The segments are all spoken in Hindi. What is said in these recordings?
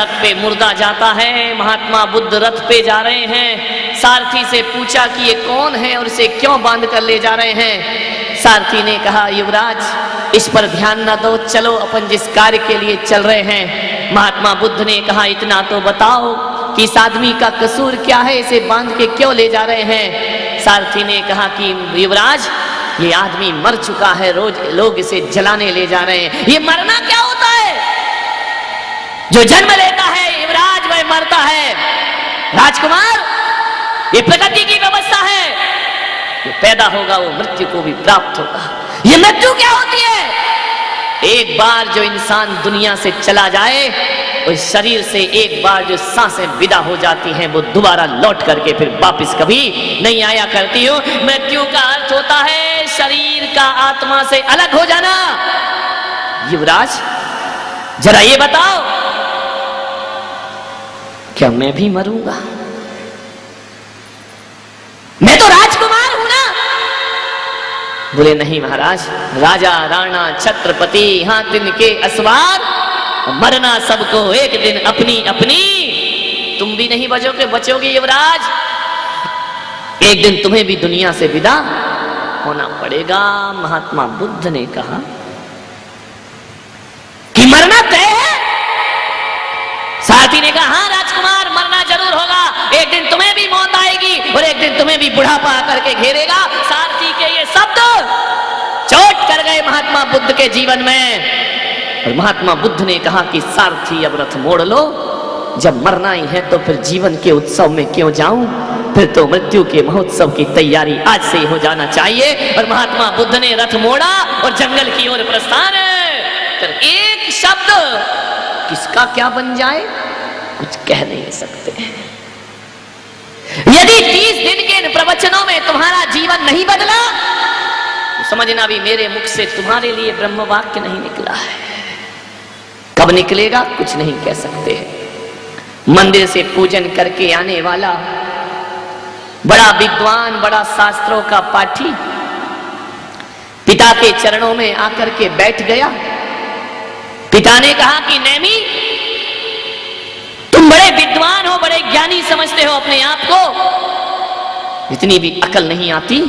सड़क पे मुर्दा जाता है, महात्मा बुद्ध रथ पे जा रहे हैं। सारथी से पूछा कि ये कौन है और इसे क्यों बांध कर ले जा रहे हैं। सारथी ने कहा, युवराज इस पर ध्यान ना दो, चलो अपन जिस कार्य के लिए चल रहे हैं। महात्मा बुद्ध ने कहा, इतना तो बताओ कि इस आदमी का कसूर क्या है, इसे बांध के क्यों ले जा रहे हैं। सारथी ने कहा कि युवराज ये आदमी मर चुका है, रोज लोग इसे जलाने ले जा रहे हैं। ये मरना क्या होता है? जो जन्म लेता है युवराज वह मरता है। राजकुमार ये प्रकृति की व्यवस्था है, जो पैदा होगा वो मृत्यु को भी प्राप्त होगा। ये मृत्यु क्या होती है? एक बार जो इंसान दुनिया से चला जाए, उस शरीर से एक बार जो सांसें विदा हो जाती हैं, वो दोबारा लौट करके फिर वापस कभी नहीं आया करती हो। मृत्यु का अर्थ होता है शरीर का आत्मा से अलग हो जाना। युवराज जरा ये बताओ, क्या मैं भी मरूंगा? मैं तो राजकुमार हूं ना। बोले नहीं महाराज, राजा राणा छत्रपति हाथ इनके असवार, मरना सबको एक दिन अपनी अपनी। तुम भी नहीं बचोगे युवराज, एक दिन तुम्हें भी दुनिया से विदा होना पड़ेगा। महात्मा बुद्ध ने कहा कि मरना तय है। सारथी ने कहा, हाँ राजकुमार मरना जरूर होगा, एक दिन तुम्हें भी मौत आएगी और एक दिन तुम्हें भी बुढ़ापा आकर के घेरेगा। सारथी के ये शब्द चोट कर गए महात्मा बुद्ध के जीवन में। और महात्मा बुद्ध ने कहा कि सारथी अब रथ मोड़ लो, जब मरना ही है तो फिर जीवन के उत्सव में क्यों जाऊं, फिर तो मृत्यु के महोत्सव की तैयारी आज से ही हो जाना चाहिए। और महात्मा बुद्ध ने रथ मोड़ा और जंगल की ओर प्रस्थान कर। एक शब्द किसका क्या बन जाए कुछ कह नहीं सकते। यदि 30 दिन के इन प्रवचनों में तुम्हारा जीवन नहीं बदला तो समझना भी मेरे मुख से तुम्हारे लिए ब्रह्म वाक्य नहीं निकला है। कब निकलेगा कुछ नहीं कह सकते। मंदिर से पूजन करके आने वाला बड़ा विद्वान, बड़ा शास्त्रों का पाठी पिता के चरणों में आकर के बैठ गया। पिता ने कहा कि नेमी तुम बड़े विद्वान हो, बड़े ज्ञानी समझते हो अपने आप को, इतनी भी अकल नहीं आती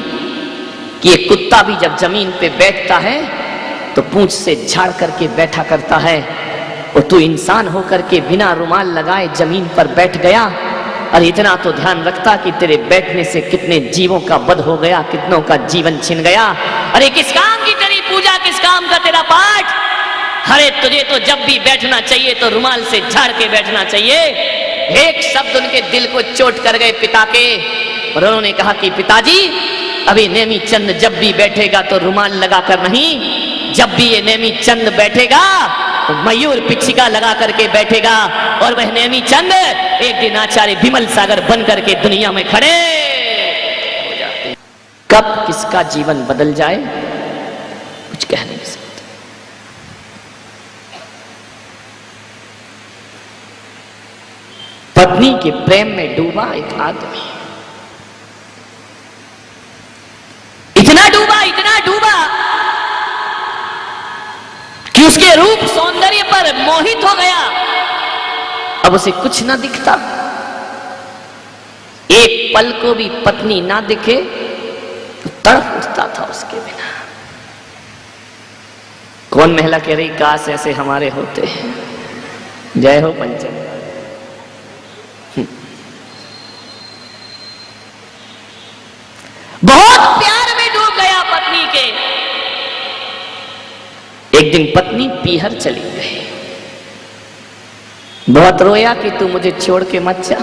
कि एक कुत्ता भी जब जमीन पे बैठता है तो पूंछ से झाड़ करके बैठा करता है, और तू इंसान होकर के बिना रुमाल लगाए जमीन पर बैठ गया। और इतना तो ध्यान रखता कि तेरे बैठने से कितने जीवों का वध हो गया, कितनों का जीवन छिन गया। अरे किस काम की तेरी पूजा, किस काम का तेरा पाठ? अरे तुझे तो जब भी बैठना चाहिए तो रुमाल से झाड़ के बैठना चाहिए। एक शब्द उनके दिल को चोट कर गए पिता के, और उन्होंने कहा कि पिताजी अभी नेमी चंद जब भी बैठेगा तो रुमाल लगाकर नहीं, जब भी ये नेमी चंद बैठेगा तो मयूर पिच्छिका लगा करके बैठेगा, और वह नेमी चंद एक दिन आचार्य विमल सागर बन करके दुनिया में खड़े हो जाते। कब किसका जीवन बदल जाए कुछ कह नहीं सकते। पत्नी के प्रेम में डूबा एक आदमी, इतना डूबा कि उसके रूप सौंदर्य पर मोहित हो गया। अब उसे कुछ ना दिखता, एक पल को भी पत्नी ना दिखे तो तड़प उठता था उसके बिना। कौन महिला कह रही काश ऐसे हमारे होते हैं। जय हो पंचम। बहुत प्यार में डूब गया पत्नी के। एक दिन पत्नी पीहर चली गई, बहुत रोया कि तू मुझे छोड़ के मत जा।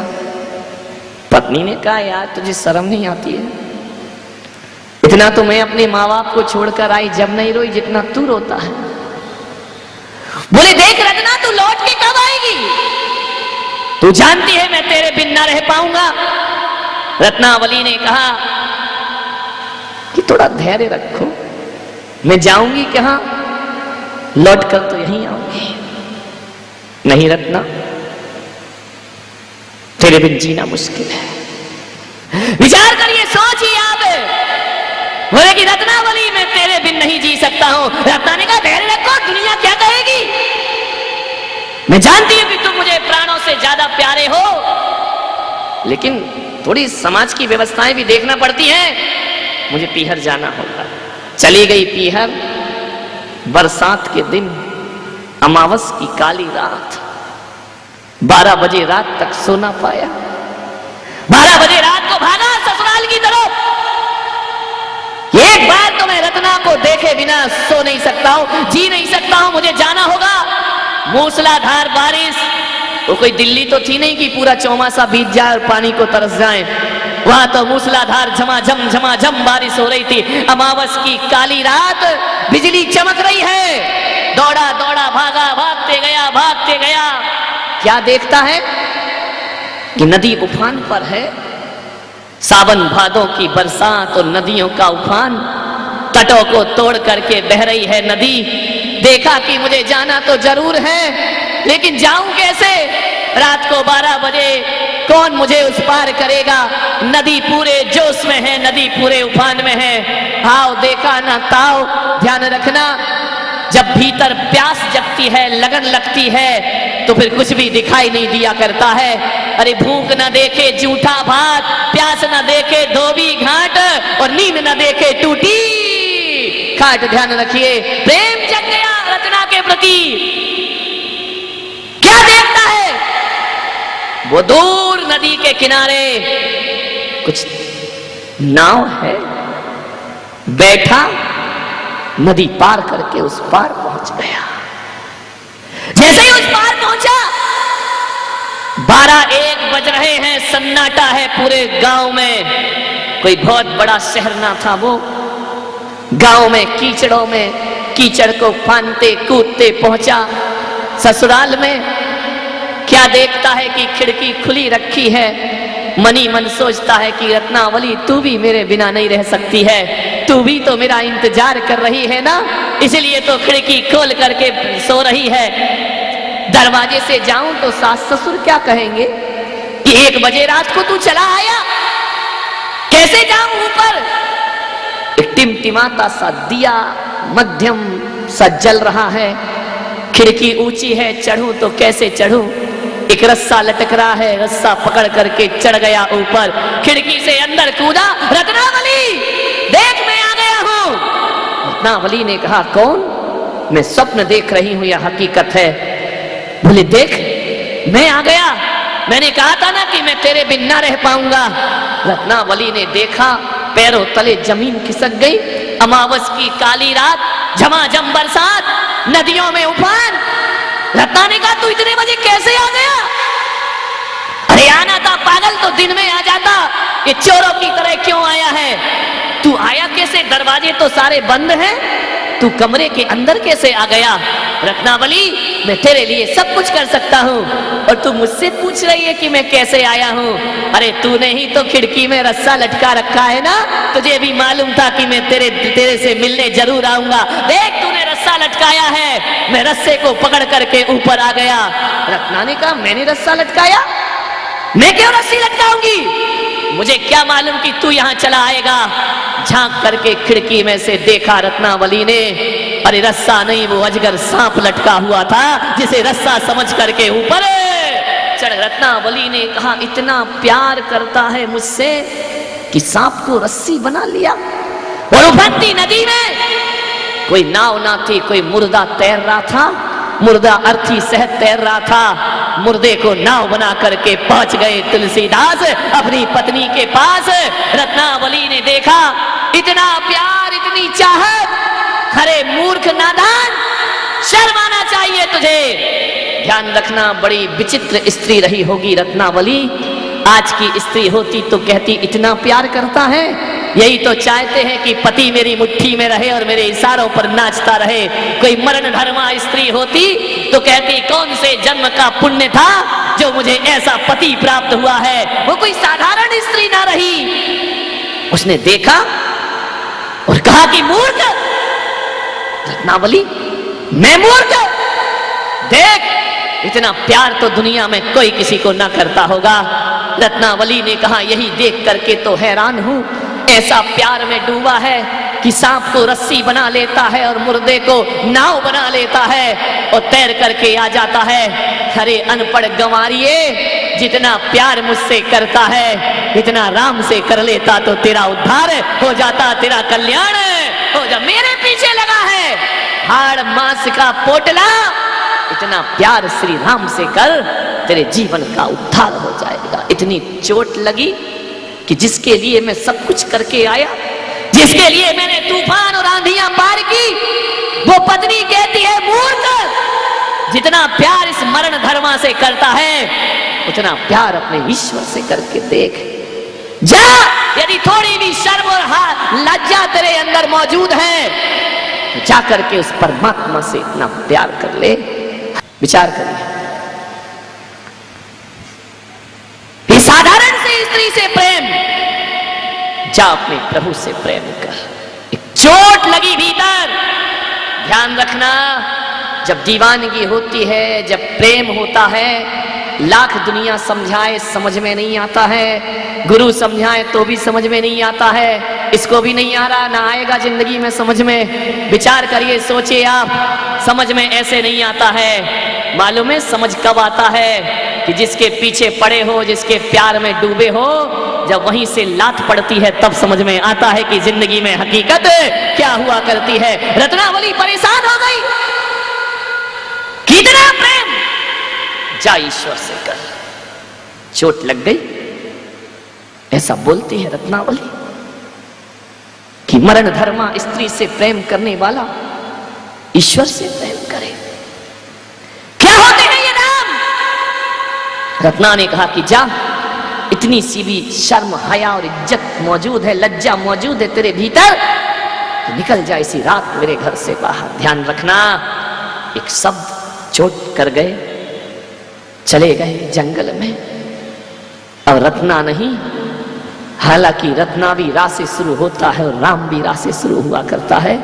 पत्नी ने कहा यार तुझे शर्म नहीं आती है? इतना तो मैं अपने माँ बाप को छोड़कर आई, जब नहीं रोई जितना तू रोता है। बोले देख रत्ना तू लौट के कब आएगी? तू जानती है मैं तेरे बिन ना रह पाऊंगा। रत्नावली ने कहा कि थोड़ा धैर्य रखो, मैं जाऊंगी कहां, लौट कर तो यहीं आऊंगी। नहीं रत्ना तेरे बिन जीना मुश्किल है। विचार करिए, सोचिए आप। बोले कि रत्नावली मैं तेरे बिन नहीं जी सकता हूं। रत्ना ने कहा धैर्य रखो, दुनिया क्या कहेगी? मैं जानती हूं कि तुम मुझे प्राणों लेकिन थोड़ी समाज की व्यवस्थाएं भी देखना पड़ती हैं। मुझे पीहर जाना होगा। चली गई पीहर। बरसात के दिन, अमावस की काली रात, 12 बजे रात तक सो ना पाया। 12 बजे रात को भागा ससुराल की तरफ। एक बार तो मैं रत्ना को देखे बिना सो नहीं सकता हूं, जी नहीं सकता हूं, मुझे जाना होगा। मूसलाधार बारिश, वो कोई दिल्ली तो थी नहीं कि पूरा चौमासा बीत जाए और पानी को तरस जाए। वहां तो मूसलाधार झमाझम बारिश हो रही थी। अमावस की काली रात, बिजली चमक रही है। दौड़ा दौड़ा भागा, भागते गया। क्या देखता है कि नदी उफान पर है। सावन भादों की बरसात और नदियों का उफान, तटों को तोड़ करके बह रही है नदी। देखा कि मुझे जाना तो जरूर है, लेकिन जाऊं कैसे? रात को 12 बजे कौन मुझे उस पार करेगा? नदी पूरे जोश में है, नदी पूरे उफान में है। हाव देखा ना ताव। ध्यान रखना, जब भीतर प्यास जगती है, लगन लगती है, तो फिर कुछ भी दिखाई नहीं दिया करता है। अरे भूख न देखे जूठा भात, प्यास न देखे धोबी घाट, और नींद न देखे टूटी खाट। ध्यान रखिए, प्रेम जग गया रत्ना के प्रति। क्या देखता है? वो दूर नदी के किनारे कुछ नाव है। बैठा, नदी पार करके उस पार पहुंच गया। जैसे ही उस पार पहुंचा, 12-1 बज रहे हैं, सन्नाटा है पूरे गांव में। कोई बहुत बड़ा शहर ना था वो। गांव में कीचड़ों में, कीचड़ को फानते कूदते पहुंचा ससुराल में। क्या देखता है कि खिड़की खुली रखी है। मनी मन सोचता है कि रत्नावली, तू भी मेरे बिना नहीं रह सकती है, तू भी तो मेरा इंतजार कर रही है ना, इसलिए तो खिड़की खोल करके सो रही है। दरवाजे से जाऊं तो सास ससुर क्या कहेंगे कि 1 बजे रात को तू चला आया। कैसे जाऊं ऊपर? एक टिमटिमाता सा दिया मध्यम सा जल रहा है। खिड़की ऊंची है, चढ़ूं तो कैसे चढ़ूं? एक रस्सा लटक रहा है, रस्सा पकड़ करके चढ़ गया ऊपर। खिड़की से अंदर कूदा। रत्नावली, देख मैं आ गया हूं। रत्नावली ने कहा, कौन? मैं स्वप्न देख रही हूं या हकीकत है? बोले, देख मैं आ गया, मैंने कहा था ना कि मैं तेरे बिन ना रह पाऊंगा। रत्नावली ने देखा, पैरों तले जमीन खिसक गई। अमावस की काली रात, झमाझम बरसात, नदियों में उफान। रत्ना ने कहा, तू इतने बजे कैसे आ गया? अरे आना था पागल, तो दिन में आ जाता, ये चोरों की तरह क्यों आया है? तू आया कैसे? दरवाजे तो सारे बंद हैं, तू कमरे के अंदर कैसे आ गया? रत्नावली, मैं तेरे लिए सब कुछ कर सकता हूँ, और तू मुझसे पूछ रही है कि मैं कैसे आया हूँ? अरे तूने ही तो खिड़की में रस्सा लटका रखा है ना, तुझे भी मालूम था कि मैं तेरे से मिलने जरूर आऊंगा। देख तूने रस्सा लटकाया है, मैं रस्से को पकड़ करके ऊपर आ गया। रत्ना ने कहा, मैंने रस्सा लटकाया? मैं क्यों रस्सी लटकाऊंगी? मुझे क्या मालूम कि तू यहाँ चला आएगा। झांक करके खिड़की में से देखा रत्नावली ने, अरे रस्सा नहीं, वो अजगर सांप लटका हुआ था, जिसे रस्सा समझ करके ऊपर चढ़। रत्नावली ने कहा, इतना प्यार करता है मुझसे कि सांप को रस्सी बना लिया। और उफनती नदी में कोई नाव ना थी, कोई मुर्दा तैर रहा था, मुर्दा अर्थी सहित तैर रहा था। मुर्दे को नाव बना करके पहुंच गए तुलसीदास अपनी पत्नी के पास। रत्नावली ने देखा, इतना प्यार, इतनी चाहत, अरे मूर्ख नादान, शर्म आना चाहिए तुझे। ध्यान रखना, बड़ी विचित्र स्त्री रही होगी रत्नावली। आज की स्त्री होती तो कहती, इतना प्यार करता है, यही तो चाहते हैं कि पति मेरी मुट्ठी में रहे और मेरे इशारों पर नाचता रहे। कोई मरण धर्मा स्त्री होती तो कहती, कौन से जन्म का पुण्य था जो मुझे ऐसा पति प्राप्त हुआ है। वो कोई साधारण स्त्री ना रही। उसने देखा और कहा कि मूर्ख रत्नावली, मैं मूर्ख? देख, इतना प्यार तो दुनिया में कोई किसी को ना करता होगा। रत्नावली ने कहा, यही देख करके तो हैरान हूं, ऐसा प्यार में डूबा है कि सांप को रस्सी बना लेता है और मुर्दे को नाव बना लेता है और तैर करके आ जाता है। अरे अनपढ़ गंवारिये, जितना प्यार मुझसे करता है इतना राम से कर लेता तो तेरा उद्धार हो जाता, तेरा कल्याण हो जा। मेरे पीछे लगा है हाड़ मांस का पोटला, इतना प्यार श्री राम से कर, तेरे जीवन का उद्धार हो जाएगा। इतनी चोट लगी कि जिसके लिए मैं सब कुछ करके आया, जिसके लिए मैंने तूफान और आंधियां पार की, वो पत्नी कहती है मूर्ख, जितना प्यार इस मरण धर्मा से करता है उतना प्यार अपने ईश्वर से करके देख। जा, यदि थोड़ी भी शर्म और लज्जा तेरे अंदर मौजूद है तो जा करके उस परमात्मा से इतना प्यार कर ले। विचार करिए, साधारण से स्त्री से प्रेम, जा अपने प्रभु से प्रेम कर। एक चोट लगी भीतर, ध्यान रखना, जब दीवानगी होती है, जब प्रेम होता है, लाख दुनिया समझाए समझ में नहीं आता है, गुरु समझाए तो भी समझ में नहीं आता है, इसको भी नहीं आ रहा, ना आएगा जिंदगी में समझ में। विचार करिए, सोचिए आप, समझ में ऐसे नहीं आता है। मालूम है समझ कब आता है? कि जिसके पीछे पड़े हो, जिसके प्यार में डूबे हो, जब वहीं से लात पड़ती है तब समझ में आता है कि जिंदगी में हकीकत क्या हुआ करती है। रत्नावली परेशान हो गई, कितना प्रेम, जा ईश्वर से कर। चोट लग गई, ऐसा बोलती है रत्नावली कि मरण धर्मा स्त्री से प्रेम करने वाला ईश्वर से प्रेम करे। क्या होते हैं ये नाम? रत्ना ने कहा कि जा, इतनी सी भी शर्म हया और इज्जत मौजूद है, लज्जा मौजूद है तेरे भीतर, तो निकल जा इसी रात मेरे घर से बाहर। ध्यान रखना, एक शब्द चोट कर गए, चले गए जंगल में। और रत्ना नहीं, हालांकि रत्ना भी रा से शुरू होता है और राम भी रा से शुरू हुआ करता है,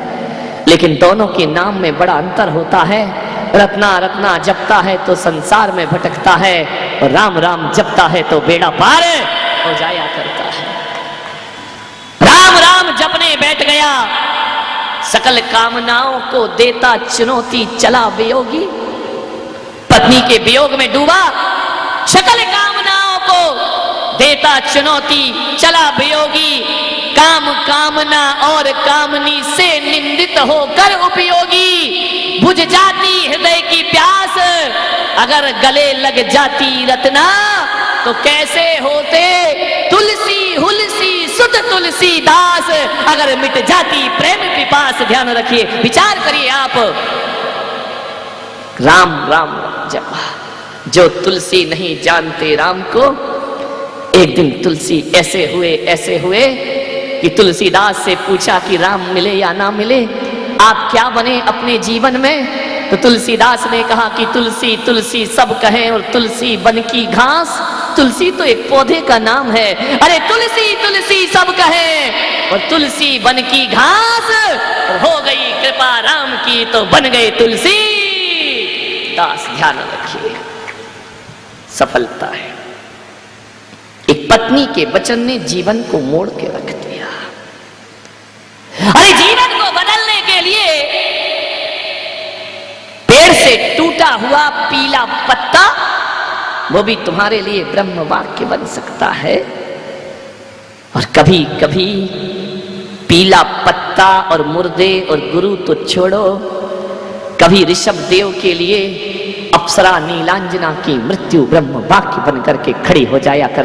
लेकिन दोनों के नाम में बड़ा अंतर होता है। रत्ना रत्ना जपता है तो संसार में भटकता है, और राम राम जपता है तो बेड़ा पार हो जाया करता है। राम राम जपने बैठ गया, सकल कामनाओं को देता चुनौती, चला वियोगी। पत्नी के वियोग में डूबा, सकल कामनाओं को देता चुनौती, चला वियोगी। काम कामना और कामनी से निंदित होकर उपयोगी। बुझ जाती हृदय की प्यास, अगर गले लग जाती रत्ना, तो कैसे होते तुलसी हुलसी सुत तुलसी दास, अगर मिट जाती प्रेम पिपास। ध्यान रखिए, विचार करिए आप, राम राम जपा। जो तुलसी नहीं जानते राम को, एक दिन तुलसी ऐसे हुए कि तुलसीदास से पूछा कि राम मिले या ना मिले, आप क्या बने अपने जीवन में? तो तुलसीदास ने कहा कि तुलसी तुलसी सब कहें और तुलसी बन की घास। तुलसी तो एक पौधे का नाम है। अरे तुलसी तुलसी सब कहें और तुलसी बन की घास, और हो गई कृपा राम की तो बन गए तुलसी दास। ध्यान रखिए, सफलता है। एक पत्नी के वचन ने जीवन को मोड़ के रख दिया। अरे जीवन को बदलने के लिए पेड़ से टूटा हुआ पीला पत्ता, वो भी तुम्हारे लिए ब्रह्म वाक्य बन सकता है। और कभी कभी पीला पत्ता और मुर्दे और गुरु तो छोड़ो, कभी ऋषभ देव के लिए अप्सरा नीलांजना की मृत्यु ब्रह्म वाक्य बन करके खड़ी हो जाया कर।